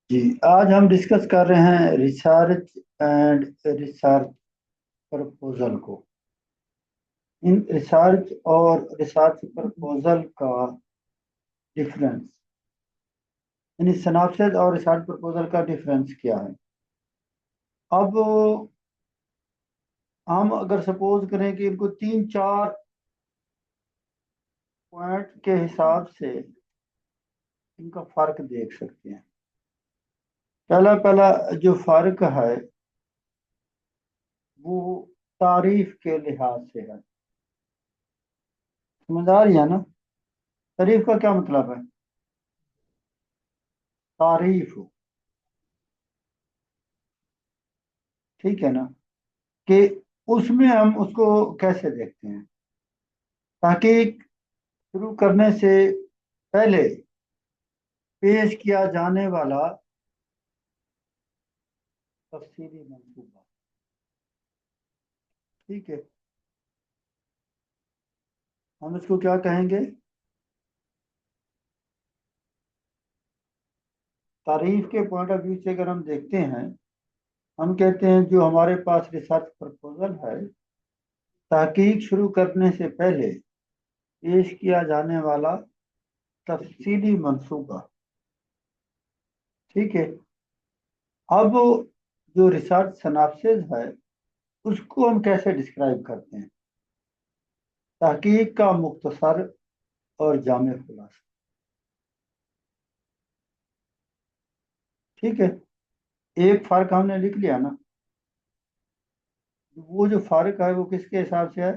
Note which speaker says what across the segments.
Speaker 1: जी, आज हम डिस्कस कर रहे हैं रिसर्च एंड रिसर्च प्रपोजल को। इन रिसर्च और रिसर्च प्रपोजल का डिफरेंस, यानी सिनॉप्सिस और रिसर्च प्रपोजल का डिफरेंस क्या है। अब हम अगर सपोज करें कि इनको तीन चार पॉइंट के हिसाब से इनका फर्क देख सकते हैं। पहला पहला जो फर्क है वो तारीफ के लिहाज से है। समझ आ रही है ना? तारीफ का क्या मतलब है? तारीफ, ठीक है ना, कि उसमें हम उसको कैसे देखते हैं। तहकीक शुरू करने से पहले पेश किया जाने वाला तफसीली मंसूबा, ठीक है, हम इसको क्या कहेंगे? तारीफ के पॉइंट ऑफ व्यू से अगर हम देखते हैं, हम कहते हैं जो हमारे पास रिसर्च प्रपोजल है, तहकीक शुरू करने से पहले पेश किया जाने वाला तफसीली मंसूबा, ठीक है। अब जो रिसर्च सिनॉप्सिस है उसको हम कैसे डिस्क्राइब करते हैं? तहकीक का मुख्तसर और जामे खुलासा, ठीक है। एक फर्क हमने लिख लिया ना। वो जो फर्क है वो किसके हिसाब से है?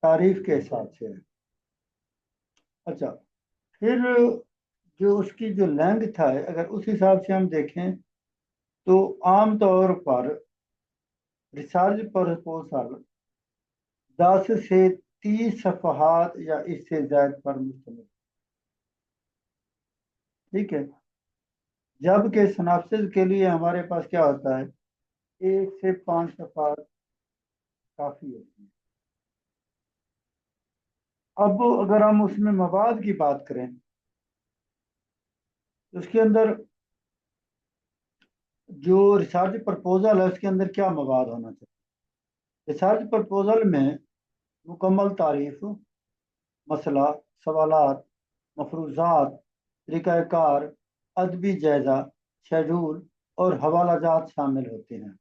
Speaker 1: तारीफ के हिसाब से है। अच्छा, फिर जो उसकी जो लेंथ है अगर उस हिसाब से हम देखें तो आम तौर पर रिसर्च प्रपोजल 10 से 30 सफ़हात या इससे ज्यादा पर मुश्तमिल, ठीक है। जबकि सिनॉप्सिस के लिए हमारे पास क्या होता है, 1 से 5 सफ़हात काफी होती है। अब अगर हम उसमें मवाद की बात करें तो उसके अंदर जो रिसर्च प्रपोजल है उसके अंदर क्या मवाद होना चाहिए? रिसर्च प्रपोजल में मुकम्मल तारीफ, मसला, सवालात, मफरूजात, तरीक़ाकार, अदबी जायजा, शेड्यूल और हवालाजात शामिल होते हैं।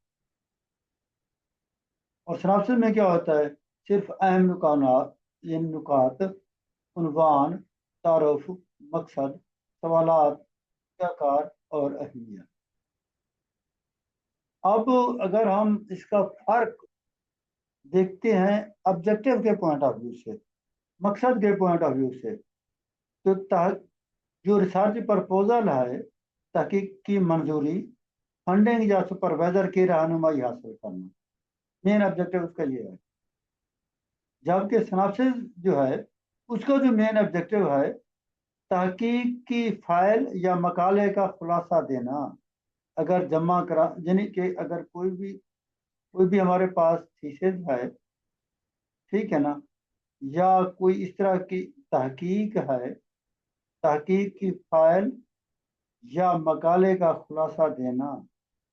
Speaker 1: और सिनॉप्सिस में क्या होता है? सिर्फ अहम नुकात, ये नुकात, उन्वान, तारुफ, मकसद, सवालात, तरीक़ाकार और अहमियत। अब अगर हम इसका फर्क देखते हैं ऑब्जेक्टिव के पॉइंट ऑफ व्यू से, मकसद के पॉइंट ऑफ व्यू से, तो जो रिसर्च प्रपोजल है, तहकीक की मंजूरी, फंडिंग या सुपरवाइजर की रहनुमाई हासिल करना, मेन ऑब्जेक्टिव उसका ये है। जबकि सिनॉप्सिस जो है उसका जो मेन ऑब्जेक्टिव है तहकीक की फाइल या मकाले का खुलासा देना। अगर जमा करा, यानी कि अगर कोई भी हमारे पास थीसिस है, ठीक है ना, या कोई इस तरह की तहकीक है, तहकीक की फाइल या मकाले का खुलासा देना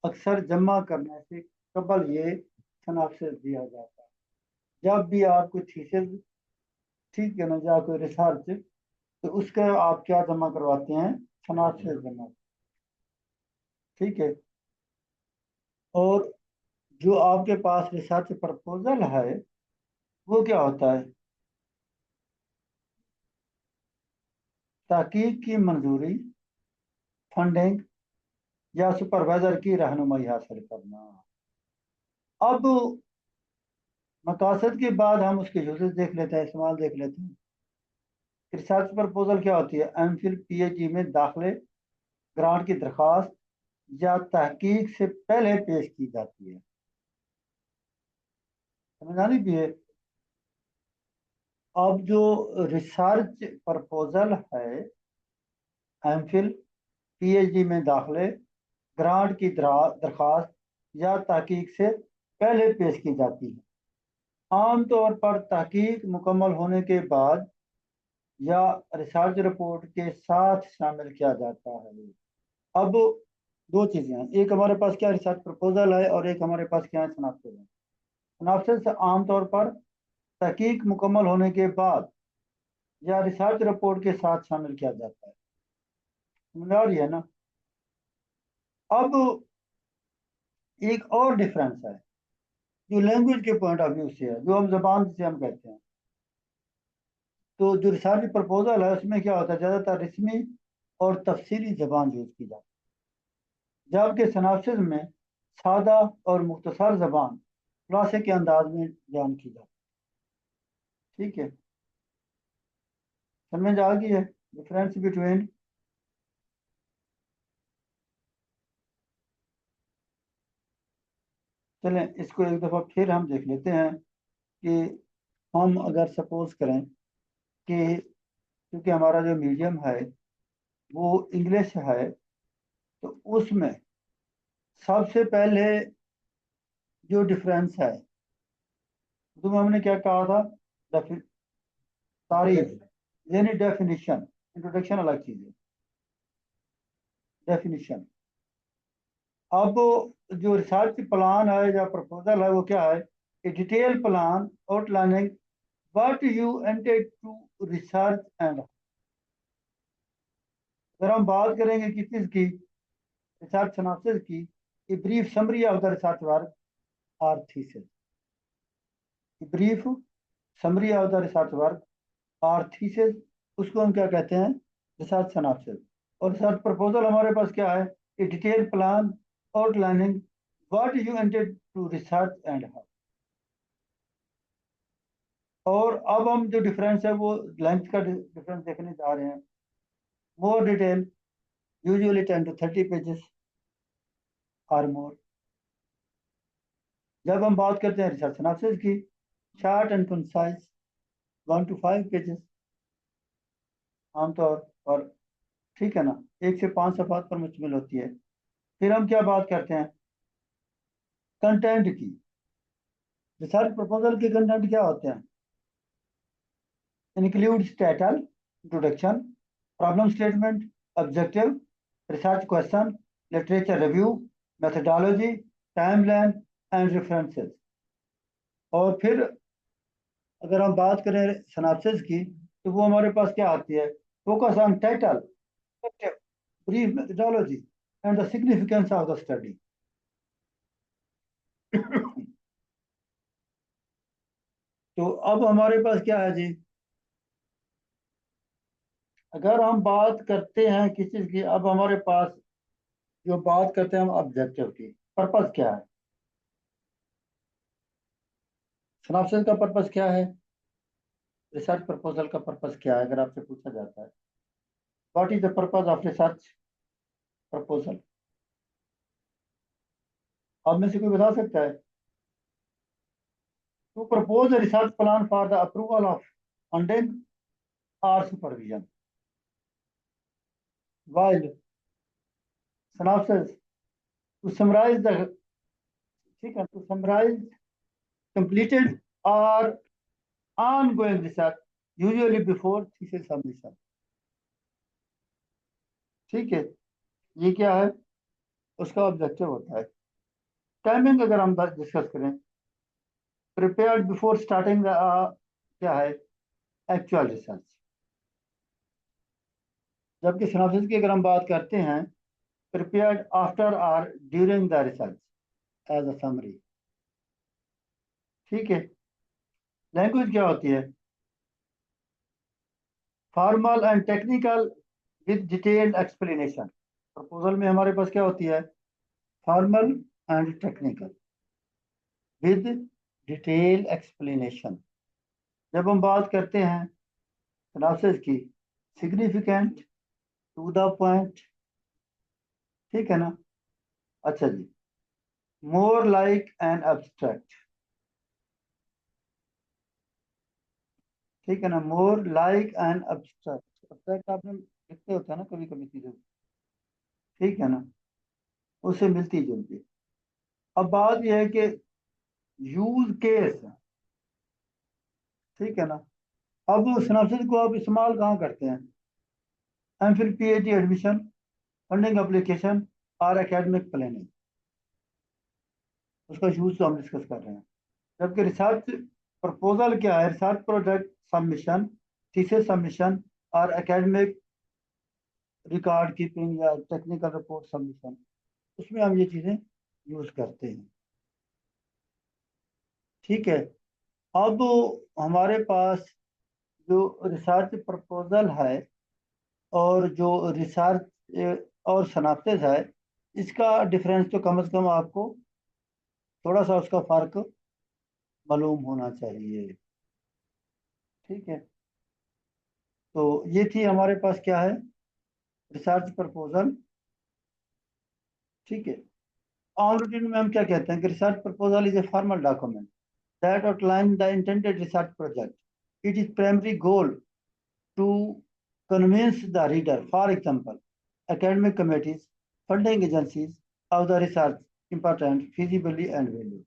Speaker 1: अक्सर जमा करने से कबल ये सिनॉप्सिस दिया जाता है। जब भी आप कोई थीसिस, ठीक है ना, या कोई रिसर्च, तो उसका आप क्या जमा करवाते हैं? सिनॉप्सिस जमा, ठीक है। और जो आपके पास रिसर्च प्रपोजल है वो क्या होता है? तहकीक की मंजूरी, फंडिंग या सुपरवाइजर की रहनुमाई हासिल करना। अब मकासद के बाद हम उसके यूजेस देख लेते हैं, इस्तेमाल देख लेते हैं। रिसर्च प्रपोजल क्या होती है? एम फिल PhD में दाखिले, ग्रांट की दरख्वास्त या तहकीक से पहले पेश की जाती है। समझ आ रही है? अब जो रिसर्च प्रपोजल है, एम फिल PhD में दाखिले, ग्रांट की दरख्वास्त या तहकीक से पहले पेश की जाती है। आमतौर पर तहकीक मुकम्मल होने के बाद या रिसर्च रिपोर्ट के साथ शामिल किया जाता है। अब दो चीजें हैं, एक हमारे पास क्या रिसर्च प्रपोजल है और एक हमारे पास क्या है सिनॉप्सिस है। सिनॉप्सिस आमतौर पर तहकीक मुकम्मल होने के बाद या रिसर्च रिपोर्ट के साथ शामिल किया जाता है। समझ आ रही है ना। अब एक और डिफरेंस है जो लैंग्वेज के पॉइंट ऑफ व्यू से है, जो हम जबान से हम कहते हैं। तो जो रिसर्च प्रपोजल है उसमें क्या होता है, ज़्यादातर रस्मी और तफसीली जबान यूज़ की जाती है, जबकि सिनॉप्सिस में सादा और मुख्तसर जबान खुलासे के अंदाज में बयान की जाती है। ठीक है, समझ आ गई है डिफरेंस बिटवीन। चलें इसको एक दफ़ा फिर हम देख लेते हैं कि हम अगर सपोज करें कि क्योंकि हमारा जो मीडियम है वो इंग्लिश है, तो उसमें सबसे पहले जो डिफरेंस है, तो हमने क्या कहा था, तारीफ यानी डेफिनेशन। इंट्रोडक्शन अलग चीज है, डेफिनेशन। अब जो रिसर्च प्लान है या प्रपोजल है वो क्या है, a detail plan outlining what you intend to research and. अगर हम बात करेंगे किसकी, रिसर्च सिनॉप्सिस की, a brief summary of the research work or thesis. Brief summary of the research work or thesis, उसको हम क्या कहते हैं, रिसर्च सिनॉप्सिस। और रिसर्च प्रपोजल हमारे पास क्या है, a detail plan outlining what you intend to research and how. और अब हम जो डिफरेंस है वो लेंथ का डिफरेंस देखने जा रहे हैं। More detail usually 10 to 30 pages और मोर। जब हम बात करते हैं रिसर्च सिनॉप्सिस की, short and concise 1 to 5 pages आमतौर पर। ठीक है ना, 1 से 5 सफात पर मुश्तमिल होती है। फिर हम क्या बात करते हैं कंटेंट की। रिसर्च प्रपोजल के कंटेंट क्या होते हैं, includes title, introduction, problem statement, objective, research question, literature review, methodology, timeline and references। और फिर अगर हम बात करें सिनॉप्सिस की, तो वो हमारे पास क्या आती है, focus on title, brief methodology and the significance of the study. तो अब हमारे पास क्या है जी, अगर हम बात करते हैं किस चीज़ की, अब हमारे पास जो बात करते हैं हम ऑब्जेक्टिव की, पर्पस क्या है, सिनॉप्सिस का पर्पस क्या है, रिसर्च प्रपोजल का पर्पस क्या है, अगर आपसे पूछा जाता है what is the purpose of research proposal, आप में से कोई बता सकता है। To propose a research plan for the approval of funding और supervision, while synopsis to summarize the, ठीक है, to summarize completed or ongoing research usually before thesis submission। ठीक है, ये क्या है, उसका ऑब्जेक्टिव होता है। टाइमिंग अगर हम डिस्कस करें, प्रिपेयर्ड बिफोर स्टार्टिंग क्या है, एक्चुअल रिसर्च। जबकि सिनॉप्सिस की अगर हम बात करते हैं, प्रिपेयर्ड आफ्टर और during the research as a summary. ठीक है, लैंग्वेज क्या होती है, formal and technical with detailed explanation. Proposal में हमारे पास क्या होती है, formal and technical with detail explanation. जब हम बात करते हैं सिनॉप्सिस की, सिग्निफिकेंट, टू द पॉइंट। ठीक है ना। अच्छा जी, मोर लाइक एन एब्स्ट्रैक्ट। ठीक है ना, more like an abstract. Abstract आपने लिखते होता है ना कभी कभी चीजें, ठीक है ना, उससे मिलती जुलती। अब बात यह है कि यूज केस, ठीक है ना। अब सिनॉप्सिस को आप इस्तेमाल कहाँ करते हैं, M Phil PhD admission, funding application और एकेडमिक प्लानिंग, उसका यूज तो हम डिस्कस कर रहे हैं। जबकि रिसर्च प्रपोजल क्या है? Research project submission, thesis submission और एकेडमिक रिकॉर्ड कीपिंग या टेक्निकल रिपोर्ट सबमिशन, उसमें हम ये चीज़ें यूज करते हैं। ठीक है। अब हमारे पास जो रिसर्च प्रपोजल है और जो रिसर्च और सनाप्सिस है, इसका डिफरेंस तो कम से कम आपको थोड़ा सा उसका फर्क मालूम होना चाहिए। ठीक है। तो ये थी हमारे पास क्या है, रिसर्च प्रपोजल। ठीक है। ऑन रूटीन में हम क्या कहते हैं कि research proposal is a formal document that outline the intended research project. It is primary goal to convince the reader, for example, academic committees, funding agencies, of the research important, feasibly and value।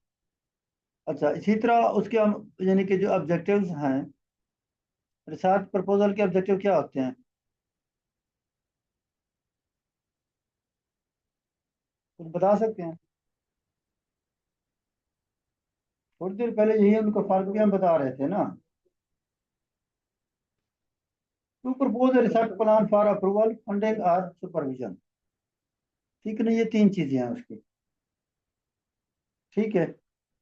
Speaker 1: अच्छा, इसी तरह उसके हम यानी कि जो objectives हैं, research proposal के ऑब्जेक्टिव क्या होते हैं, कुछ बता सकते हैं? थोड़ी देर पहले यही उनका फर्क भी हम बता रहे थे ना। To propose research plan for approval, funding और सुपरविजन। ठीक है ना, ये तीन चीजें हैं उसकी। ठीक है।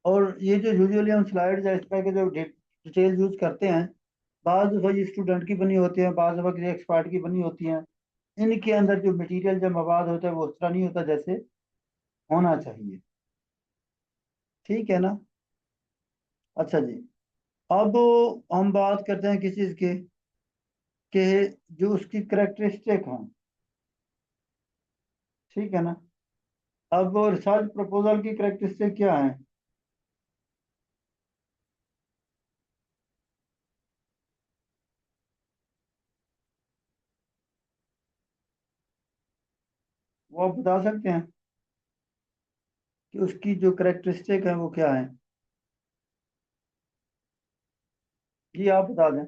Speaker 1: और ये जो यूजुअली हम स्लाइड या इस तरह के जो डिटेल यूज करते हैं, बाज दफ़ा ये स्टूडेंट की बनी होती है, बाज दफ़ा किसी एक्सपर्ट की बनी होती हैं। इनके अंदर जो मटेरियल जो मवाद होता है वो उस तरह नहीं होता जैसे होना चाहिए। ठीक है ना। अच्छा जी। अब हम बात करते हैं किस चीज़ के, कि जो उसकी करेक्टरिस्टिक हैं। ठीक है ना। अब रिसर्च प्रपोजल की करेक्टरिस्टिक क्या है? वो आप बता सकते हैं कि उसकी जो करेक्टरिस्टिक है वो क्या है? जी आप बता दें।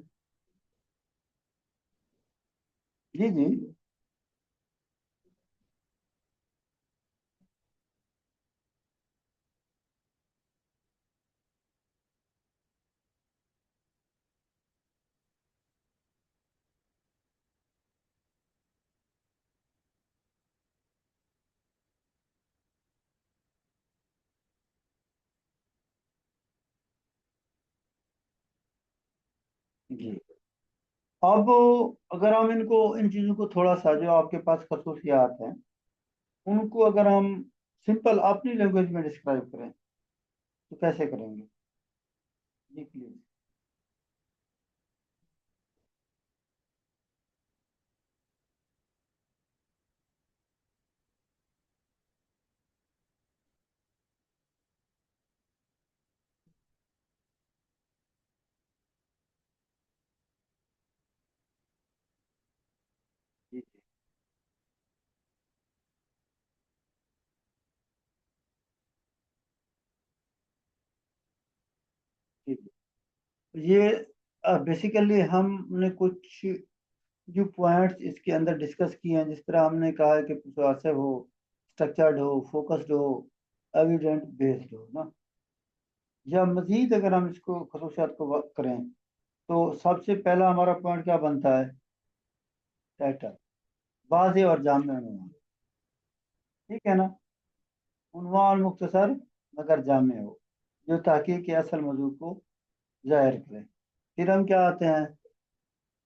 Speaker 1: जी जी जी। अब अगर हम इनको इन चीज़ों को थोड़ा सा जो आपके पास खसूसियात हैं उनको अगर हम सिंपल अपनी लैंग्वेज में डिस्क्राइब करें तो कैसे करेंगे? जी प्लीज। जी जी जी। ये बेसिकली हमने कुछ जो पॉइंट्स इसके अंदर डिस्कस किए हैं, जिस तरह हमने कहा है कि परsuasive हो, स्ट्रक्चर्ड हो, फोकस्ड हो, एविडेंट बेस्ड हो ना, या मजीद अगर हम इसको खसूसियात को वर्क करें तो सबसे पहला हमारा पॉइंट क्या बनता है? टाइटल, वाज़ेह और जामे उन्वान। ठीक है ना। उन्वान मुख्तसर मगर जामे हो, जो तहकीक के असल मौजू को जाहिर करे। फिर हम क्या आते हैं,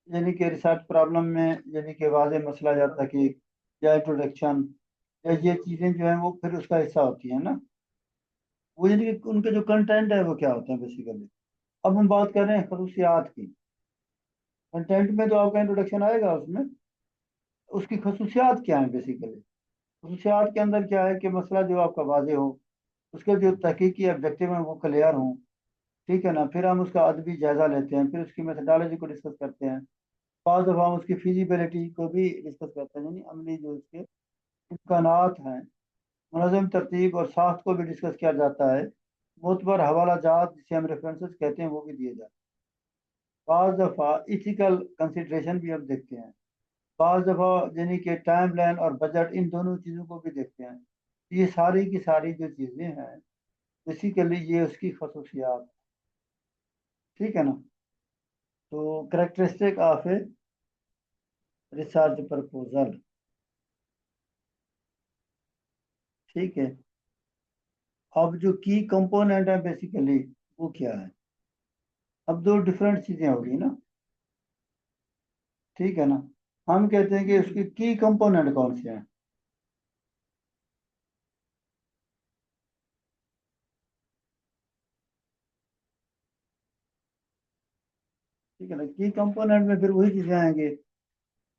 Speaker 1: यानी कि रिसर्च प्रॉब्लम में यानी कि वाज़ेह मसला या तहकीक या इंट्रोडक्शन या ये चीज़ें जो हैं वो फिर उसका हिस्सा होती हैं ना। वो यानी कि उनके जो कंटेंट है वो क्या होते हैं बेसिकली। अब हम बात कर रहे हैं खसूसियात की। कंटेंट में तो आपका इंट्रोडक्शन आएगा, उसमें उसकी खसूसियात क्या है बेसिकली। खसूसियात के अंदर क्या है कि मसला जो आपका वाज़ेह हो, उसके जो तहकीकी ऑब्जेक्टिव हैं वो क्लियर हों। ठीक है ना। फिर हम उसका अदबी जायजा लेते हैं, फिर उसकी मेथडोलॉजी को डिस्कस करते हैं। पास दफ़ा हम उसकी फिजिबिलिटी को भी डिस्कस करते हैं, यानी अमली जो उसके इम्कानात हैं। मुनज़्ज़म तरतीब और साख्त को भी डिस्कस किया जाता है। मोतबर हवाला जात जिसे हम रेफरेंसेस कहते हैं वो भी दिए जाते हैं। पास दफ़ा इथिकल कंसिड्रेशन भी हम देखते हैं। बाज़ दफ़ा यानी कि टाइम लाइन और बजट, इन दोनों चीज़ों को भी देखते हैं। ये सारी की सारी जो चीज़ें हैं, बेसिकली ये उसकी खसूसियात, ठीक है ना। तो characteristic of a research proposal, ठीक है। अब जो की कंपोनेंट है बेसिकली वो क्या है? अब दो डिफरेंट चीज़ें होगी ना, ठीक है ना। हम कहते हैं कि उसकी की कंपोनेंट कौन से हैं, ठीक है ना। की कंपोनेंट में फिर वही चीज़ें आएंगे,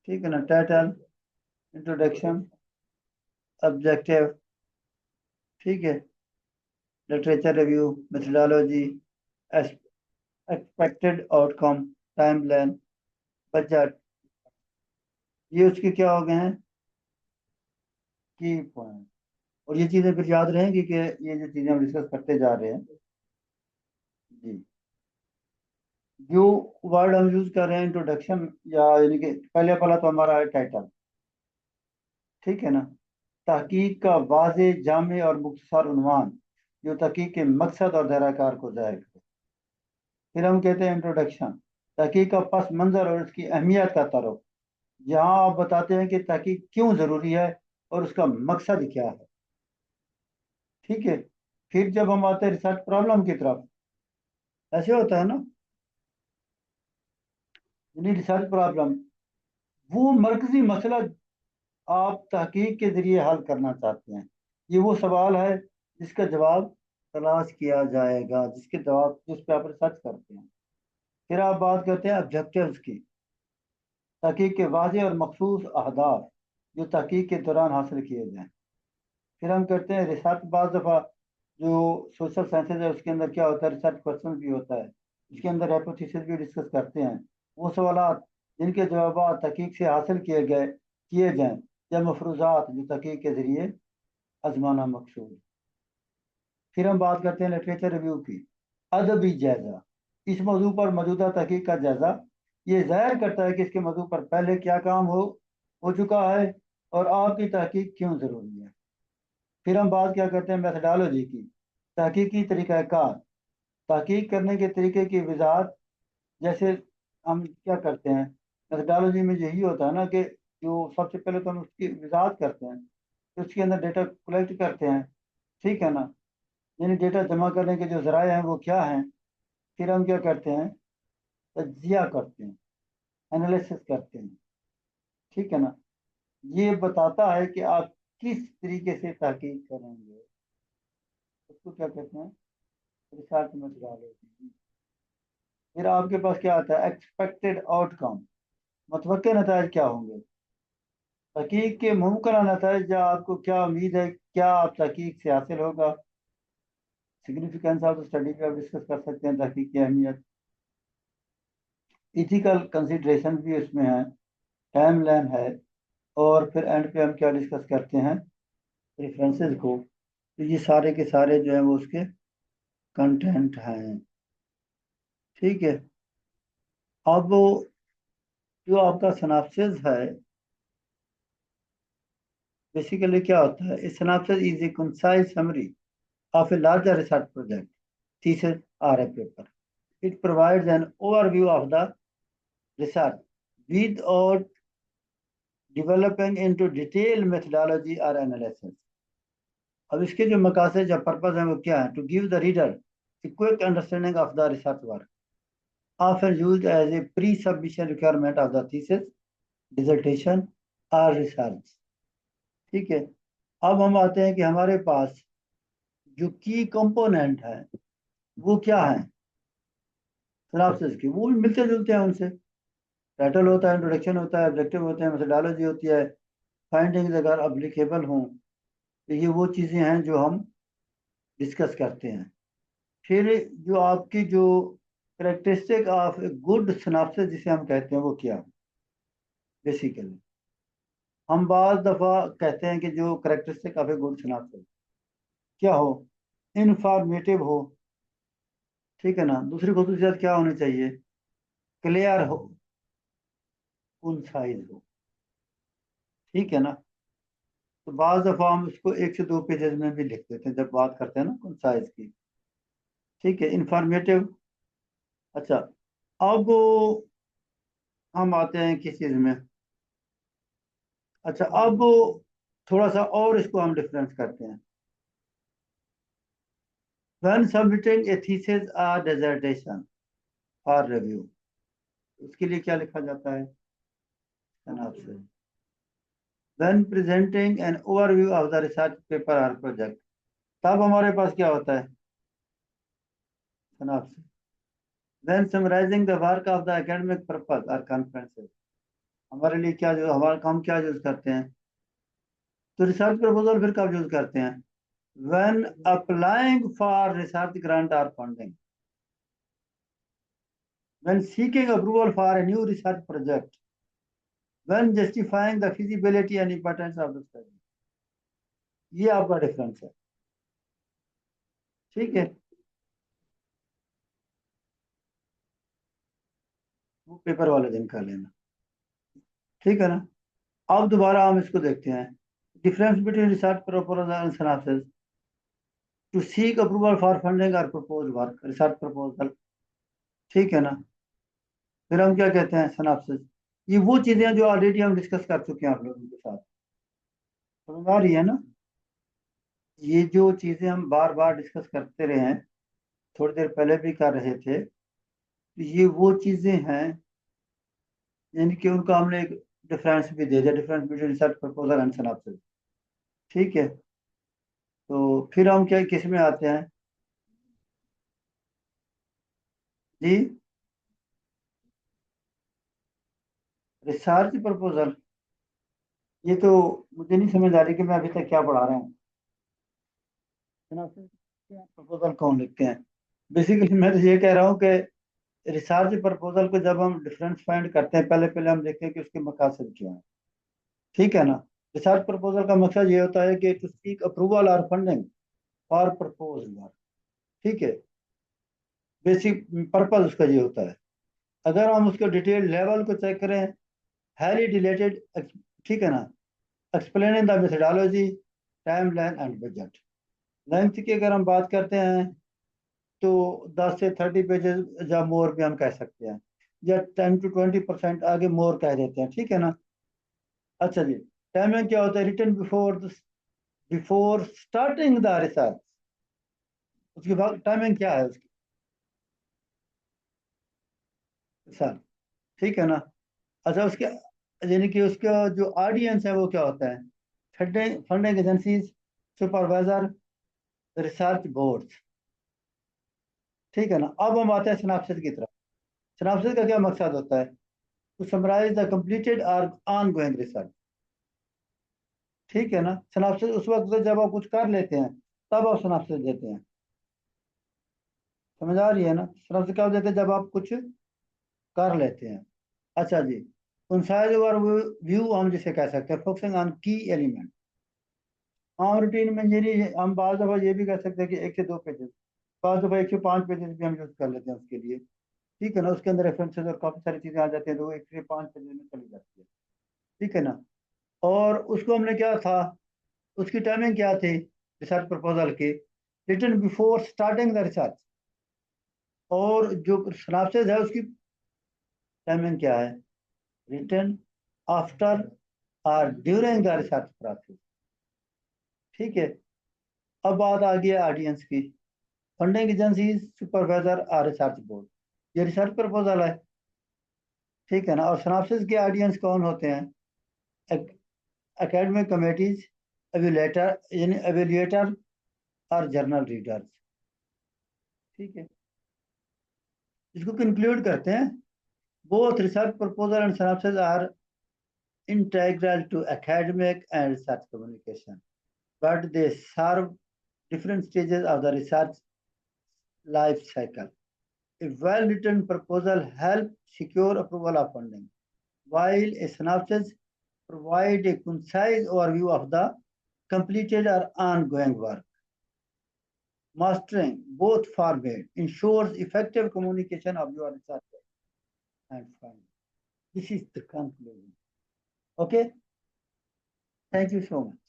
Speaker 1: ठीक है ना। टाइटल, इंट्रोडक्शन, ऑब्जेक्टिव, ठीक है, literature review, methodology, expected outcome, timeline, budget, ये उसके क्या हो गए हैं, की पॉइंट। और ये चीज़ें फिर याद रहेंगी कि ये जो चीज़ें हम डिस्कस करते जा रहे हैं, जी। जो वर्ड हम यूज कर रहे हैं इंट्रोडक्शन, या यानी कि पहले वाला तो हमारा है टाइटल, ठीक है ना। तहकीक का वाज़े, जामे और मुख्तसर उन्वान जो तहकीक के मकसद और दायराकार को जाहिर करे। फिर हम कहते हैं इंट्रोडक्शन, तहकीक का पस मंज़र और उसकी अहमियत का तारुफ, जहाँ आप बताते हैं कि तहकीक क्यों ज़रूरी है और उसका मकसद क्या है, ठीक है। फिर जब हम आते हैं रिसर्च प्रॉब्लम की तरफ, ऐसे होता है ना, यानी रिसर्च प्रॉब्लम वो मरकजी मसला आप तहकीक के जरिए हल करना चाहते हैं। ये वो सवाल है जिसका जवाब तलाश किया जाएगा, जिसके जवाब जिस पे आप रिसर्च करते हैं। फिर आप बात करते हैं ऑब्जेक्टिव्स की, तहकीक के वाज़ेह और मखसूस अहदाफ जो तहकीक के दौरान हासिल किए जाएं। फिर हम करते हैं रिसर्च, बाज़ दफ़ा जो सोशल साइंसेज है उसके अंदर क्या होता है, रिसर्च क्वेश्चन भी होता है, उसके अंदर हाइपोथेसिस भी डिस्कस करते हैं। वो सवाल जिनके जवाब तहकीक से हासिल किए जाएं, या मफरूजात जो तहकीक के ज़रिए आजमाना मकसूद। फिर हम बात करते हैं लिटरेचर रिव्यू की, अदबी जायजा, इस मौजू पर मौजूदा तहकीक का जायजा। ये जाहिर करता है कि इसके मौजू पर पहले क्या काम हो चुका है और आपकी तहकीक क्यों ज़रूरी है। फिर हम बात क्या करते हैं मेथडोलॉजी की, तहकीकी तरीक़ाकार, तहकीक करने के तरीके की वजाहत। जैसे हम क्या करते हैं मेथडोलॉजी में, यही होता है ना कि जो सबसे पहले तो हम उसकी वजाहत करते हैं, तो उसके अंदर डेटा कलेक्ट करते हैं, ठीक है ना। यानी डेटा जमा करने के जो ज़राए हैं वो क्या हैं। फिर हम क्या करते हैं, तज्जिया करते हैं, एनालिसिस करते हैं, ठीक है ना। ये बताता है कि आप किस तरीके से तहकीक करेंगे, उसको क्या कहते हैं, रिसर्च मेथडोलॉजी। फिर आपके पास क्या आता है, एक्सपेक्टेड आउटकम, मुतवक्के नतायज क्या होंगे, तहकीक के मुमकिन नतायज, या आपको क्या उम्मीद है, क्या आप तहकीक से हासिल होगा। सिग्निफिकेंस ऑफ द स्टडी पे आप डिस्कस कर सकते हैं, तहकीक की अहमियत। इथिकल कंसिड्रेशन भी इसमें है, टाइम लाइन है, और फिर एंड पे हम क्या डिस्कस करते हैं, रेफरेंसेस को। तो ये सारे के सारे जो है वो उसके कंटेंट हैं, ठीक है। अब वो जो आपका सिनॉप्सिस है, बेसिकली क्या होता है, इस synopsis is a concise summary of a larger research project, thesis और a paper. It provides an overview of the research without developing into detailed methodology or analysis. अब इसके जो मकासद या पर्पज हैं वो क्या है, to give the reader a quick understanding of the research work, often used as a pre-submission requirement of the thesis, dissertation or research, ठीक है। अब हम आते हैं कि हमारे पास जो की कंपोनेंट है वो क्या है, सिनॉप्सिस की, वो भी मिलते जुलते हैं उनसे। टाइटल होता है, इंट्रोडक्शन होता है, ऑब्जेक्टिव होते हैं, मेथोडोलॉजी होती है, फाइंडिंग्स अगर अप्लीकेबल हों, तो ये वो चीज़ें हैं जो हम डिस्कस करते हैं। फिर जो आपकी जो करेक्टरिस्टिक ऑफ गुड सिनॉप्सिस जिसे हम कहते हैं वो क्या है, बेसिकली हम बाज़ दफ़ा कहते हैं कि जो characteristic of a good synopsis क्या हो, इंफॉर्मेटिव हो, ठीक है ना। दूसरी खसूसियत क्या होनी चाहिए, क्लियर हो, कंसाइज हो, ठीक है ना। तो बाज़ दफ़ा हम उसको 1 से 2 पेजेस में भी लिख देते हैं जब बात करते हैं ना कंसाइज की। ठीक है, इंफॉर्मेटिव। अच्छा, अब हम आते हैं किस चीज़ में। अच्छा, अब थोड़ा सा और इसको हम डिफरेंस करते हैं। When submitting a thesis or dissertation for review, उसके लिए क्या लिखा जाता है जनाब से? When presenting an overview of the research paper or project, तब हमारे पास क्या होता है जनाब से? When summarizing the work of the academic purpose or conferences, हमारे लिए क्या जो हमारा हम क्या यूज करते हैं? तो रिसर्च प्रपोजल फिर कब यूज करते हैं? When applying for research grant or funding, when seeking approval for a new research project, when justifying the feasibility and importance of the study. ये आपका डिफरेंस है। ठीक है, वो पेपर वाले दिन कर लेना। ठीक है ना। अब दोबारा हम इसको देखते हैं, difference between research proposal and synopsis. To seek approval for funding और प्रपोज वर्क, रिसर्च प्रपोजल। ठीक है ना। फिर हम क्या कहते हैं सिनॉप्सिस। ये वो चीजें हैं जो ऑलरेडी हम डिस्कस कर चुके हैं आप लोगों के साथ। समझ आ रही है ना। ये जो चीजें हम बार बार डिस्कस करते रहे हैं, थोड़ी देर पहले भी कर रहे थे, तो ये वो चीजें हैं, यानी कि उनका हमने एक डिफरेंस भी दे दिया, difference between research proposal and synopsis. ठीक है। तो फिर हम क्या किस में आते हैं जी? Research proposal. ये तो मुझे नहीं समझ आ रही कि मैं अभी तक क्या पढ़ा रहा हूँ। सिनॉप्सिस प्रपोजल कौन लिखते हैं? बेसिकली मैं तो ये कह रहा हूँ कि रिसर्च प्रपोजल को जब हम डिफरेंस फाइंड करते हैं, पहले पहले हम देखते हैं कि उसके मकसद क्या है। ठीक है ना। रिसर्च प्रपोजल का मकसद ये होता है कि टू सीक अप्रूवल और फंडिंग फॉर प्रपोज वर्क। ठीक है, बेसिक पर्पज उसका ये होता है। अगर हम उसके डिटेल लेवल को चेक करें, हाईली रिलेटेड, ठीक है ना, explaining the methodology, time line and budget. Length की अगर हम बात करते हैं तो 10 से 30 पेजेस या मोर भी हम कह सकते हैं, या 10 to 20% आगे मोर कह देते हैं। ठीक है ना। अच्छा जी, टाइमिंग क्या होता है? Return before starting the research. उसके बाद टाइमिंग क्या है उसकी सर? ठीक है ना। अच्छा, उसके यानी कि उसका जो ऑडियंस है वो क्या होता है? Funding funding agencies, supervisor, research board. ठीक है ना। अब हम आते हैं सिनॉप्सिस की तरफ। सिनॉप्सिस का क्या मकसद होता है? टू समराइज द कंप्लीटेड और ऑन गोइंग रिसर्च। ठीक है ना। सिनॉप्सिस उस वक्त जब आप कुछ कर लेते हैं तब आप सिनॉप्सिस देते हैं। समझ आ रही है ना। सिनॉप्सिस क्या देते हैं? जब आप कुछ कर लेते हैं। अच्छा जी, कंसाइज ओवर व्यू हम जिसे कह सकते हैं, फोकसिंग ऑन की एलिमेंट। हाँ, रूटीन में ये नहीं, हम बार दफा ये भी कह सकते हैं कि 1 से 2 पेजेस, बार दफा 105 पेजेस भी हम यूज कर लेते हैं उसके लिए। ठीक है ना। उसके अंदर रेफरेंसेस और काफी सारी चीजें आ जाती हैं, तो वो 1 से 5 पेजेस में चली जाती है। ठीक है ना। और उसको हमने क्या था, उसकी टाइमिंग क्या थी रिसर्च प्रपोजल की? Written before starting the research. और जो सिनॉप्सिस है उसकी टाइमिंग क्या है? रिटन आफ्टर और ड्यूरिंग द रिसर्च प्रोसेस। ठीक है। अब बात आ गई ऑडियंस की। फंडिंग एजेंसीज, सुपरवाइजर और रिसर्च बोर्ड, ये रिसर्च प्रपोजल है। ठीक है ना। और सिनॉप्सिस के ऑडियंस कौन होते हैं? एकेडमिक कमेटीज, एवेल्यूएटर यानी एवेल्यूएटर और जर्नल रीडर्स। ठीक है। इसको कंक्लूड करते हैं, both research proposal and synopsis are integral to academic and research communication, but they serve different stages of the research life cycle. A well-written proposal helps secure approval of funding, while a synopsis provides a concise overview of the completed or ongoing work. Mastering both formats ensures effective communication of your research and findings. This is the conclusion. Okay? Thank you so much.